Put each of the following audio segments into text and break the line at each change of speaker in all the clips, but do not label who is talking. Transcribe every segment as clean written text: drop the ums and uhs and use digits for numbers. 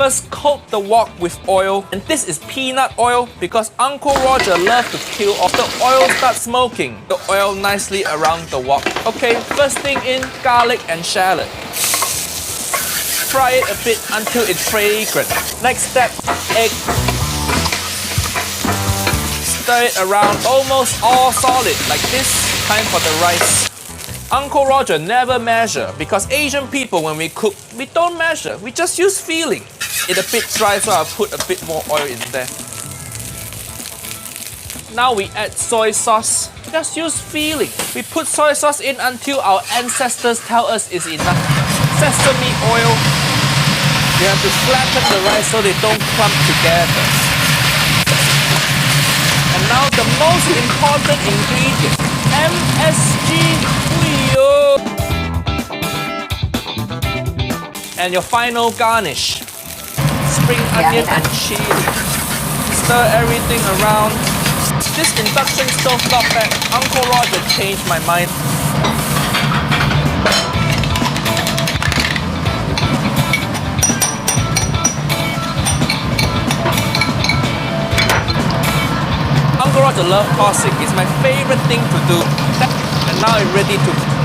First, coat the wok with oil, and this is peanut oil because Uncle Roger loves to kill off the oil starts smoking. The oil nicely around the wok. Okay, first thing in, garlic and shallot. Fry it a bit until it's fragrant. Next step, egg. Stir it around almost all solid like this. Time for the rice. Uncle Roger never measure because Asian people when we cook, we don't measure, we just use feeling. It's a bit dry so I'll put a bit more oil in there. Now we add soy sauce. Just use feeling. We put soy sauce in until our ancestors tell us it's enough. Sesame oil. You have to flatten the rice so they don't clump together. And now the most important ingredient, MSG. And your final garnish. Spring onion and chili. Stir everything around. This induction stove not bad. Uncle Roger changed my mind. Uncle Roger loves tossing. It's my favorite thing to do. And now it's ready to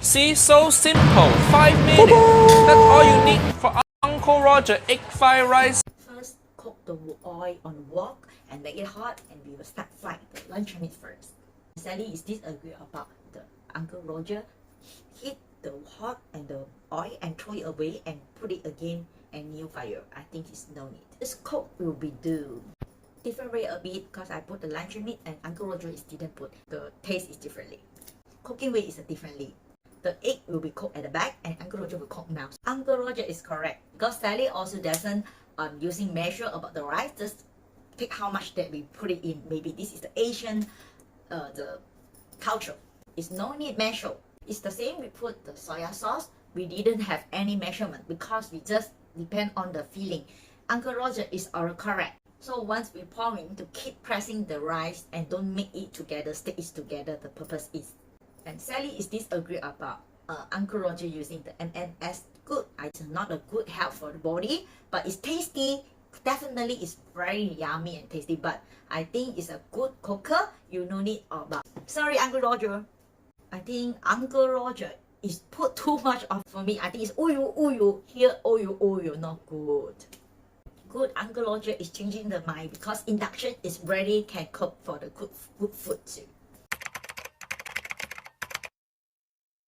see, so simple. 5 minutes. That's all you need for Uncle Roger egg fried rice.
First, cook the oil on the wok and make it hot, and we will start frying the luncheon meat first. Sally is disagree about the Uncle Roger heat the hot and the oil and throw it away and put it again and new fire. I think it's no need. This cook will be do different way a bit because I put the luncheon meat and Uncle Roger didn't put. The taste is differently. Cooking way is differently. The egg will be cooked at the back and Uncle Roger will cook now. Uncle Roger is correct because Sally also doesn't using measure about the rice. Just take how much that we put it in. Maybe this is the Asian the culture. It's no need measure. It's the same. We put the soya sauce. We didn't have any measurement because we just depend on the feeling. Uncle Roger is all correct. So once we pour in, to keep pressing the rice and don't make it together, stick it together. The purpose is. And Sally is disagree about Uncle Roger using the MMS good. It's not a good help for the body, but it's tasty. Definitely it's very yummy and tasty, but I think it's a good cooker. You no need about. Sorry, Uncle Roger. I think Uncle Roger is put too much of for me. I think it's oil. Here oil, not good. Good Uncle Roger is changing the mind because induction is ready, can cook for the good food too.